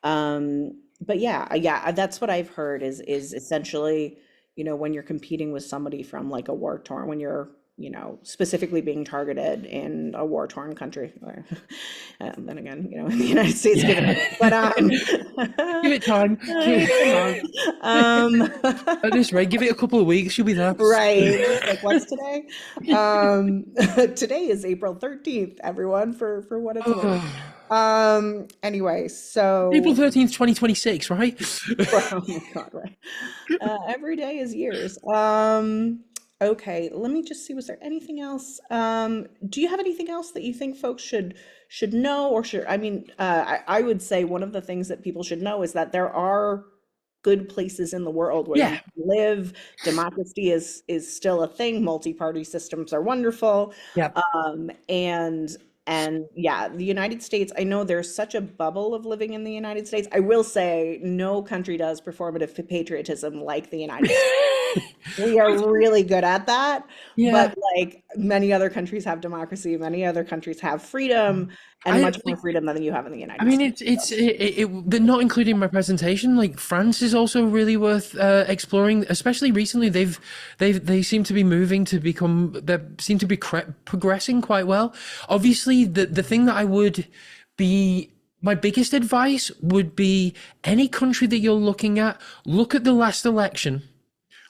But yeah, that's what I've heard is essentially, when you're competing with somebody from like a war torn, when you're, specifically being targeted in a war torn country, or then again, in the United States, given Yeah, it, but give it time. come on. At this rate, give it a couple of weeks, you'll be there. Right. Just like, what's today? Today is April 13th, everyone, for what it's worth. Oh, Anyway, April so 13th, 2026, right? oh my God, right. Every day is years. Okay, let me just see, was there anything else? Do you have anything else that you think folks should know, or should, I mean, I would say one of the things that people should know is that there are good places in the world where you Yeah, can live. Democracy is still a thing. Multi-party systems are wonderful. yeah. And yeah, the United States, I know there's such a bubble of living in the United States. I will say no country does performative patriotism like the United States. We are really good at that, Yeah, but like many other countries have democracy, many other countries have freedom, and I much more freedom than you have in the I United mean, States. but not including my presentation. Like France is also really worth exploring, especially recently. They seem to be moving to become. They seem to be progressing quite well. Obviously, the thing that I would be, my biggest advice would be, any country that you're looking at, look at the last election.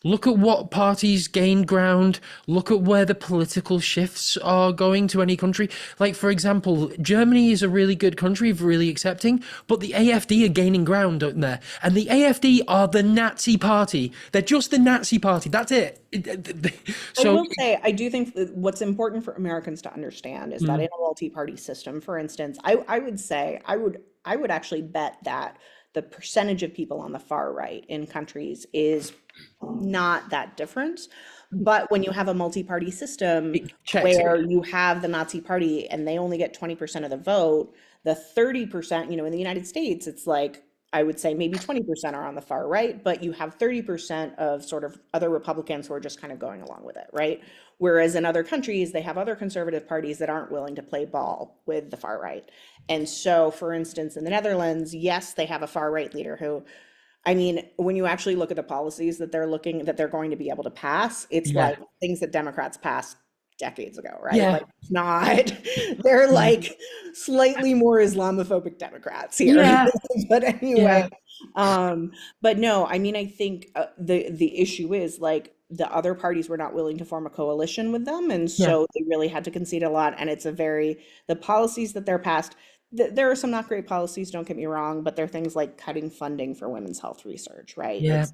Look at what parties gained ground. Look at where the political shifts are going to any country. Like, for example, Germany is a really good country, really accepting, but the AfD are gaining ground out there. And the AfD are the Nazi party. They're just the Nazi party. That's it. I So, will say, I do think that what's important for Americans to understand is that mm, in a multi-party system, for instance, I would say I would actually bet that the percentage of people on the far right in countries is not that different. But when you have a multi-party system it checks it. where you have the Nazi party and they only get 20% of the vote, the 30%, in the United States, it's like, I would say maybe 20% are on the far right, but you have 30% of sort of other Republicans who are just kind of going along with it, right? Whereas in other countries, they have other conservative parties that aren't willing to play ball with the far right. And so, for instance, in the Netherlands, yes, they have a far right leader who, I mean, when you actually look at the policies that they're going to be able to pass, it's Yeah. like things that Democrats passed decades ago, right? Yeah. Like it's not, they're like slightly more Islamophobic Democrats here. Yeah. But anyway, Yeah. um, but no, I mean, I think the issue is like the other parties were not willing to form a coalition with them, and Yeah. so they really had to concede a lot. And it's a very the policies that they're passed. There are some not great policies, don't get me wrong, but there are things like cutting funding for women's health research, right? Yeah.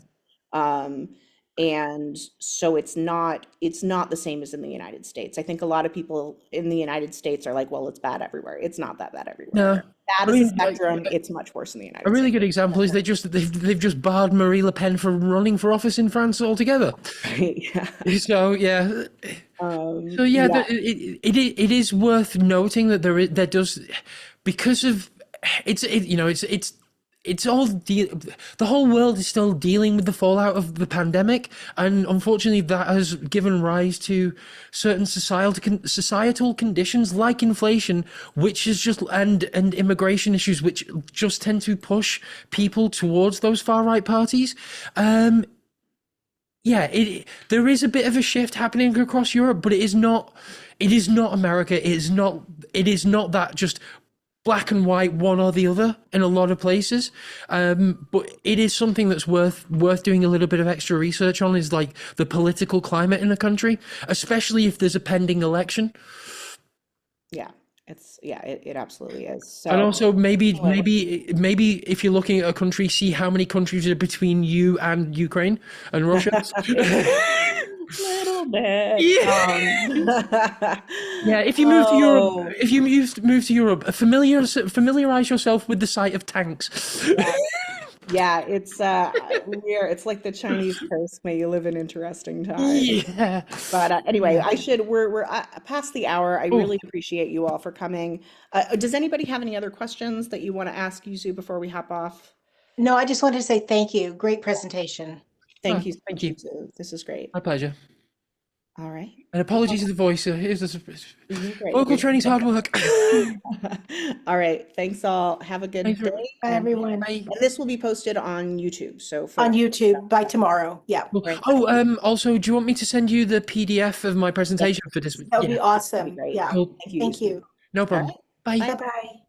Um, And so it's not the same as in the United States. I think a lot of people in the United States are like, well, it's bad everywhere. It's not that bad No, everywhere. Bad I is a mean, spectrum. It's much worse in the a United really States. good example is they've just barred Marie Le Pen from running for office in France altogether. Yeah. So yeah, Yeah. it is worth noting that there does, because of it's all the whole world is still dealing with the fallout of the pandemic, and unfortunately that has given rise to certain societal conditions like inflation, which is just and immigration issues, which just tend to push people towards those far right parties. Yeah, there is a bit of a shift happening across Europe, but it is not America. It is not that just black and white, one or the other in a lot of places. But it is something that's worth doing a little bit of extra research on, is like the political climate in a country, especially if there's a pending election. Yeah. It absolutely is. And So also anyway, maybe if you're looking at a country, see how many countries are between you and Ukraine and Russia. little bit. Yeah. Yeah, if you move to Europe, Oh, if you move to Europe, familiarize yourself with the sight of tanks. yeah. Yeah, it's like the Chinese curse, may you live in interesting times. Yeah. But anyway, Yeah. we're past the hour. I Oh, really appreciate you all for coming. Does anybody have any other questions that you want to ask Yuzu before we hop off? No, I just wanted to say thank you. Great presentation. Thank you so thank much, you. Yuzu. This is great. My pleasure. All right. And apologies for the voice. Here's this Great. vocal You're training's hard work. all right. Thanks all. Have a good Thanks day. for Bye, everyone. bye. And this will be posted on YouTube. So On for YouTube by tomorrow. Yeah, Cool. right, Oh, also, do you want me to send you the PDF of my yes, presentation for this? that would Yeah, be that'd be awesome. great. Yeah. cool. Thank you, Thank Yuzu. you. No All problem. right. Bye. Bye. Bye-bye.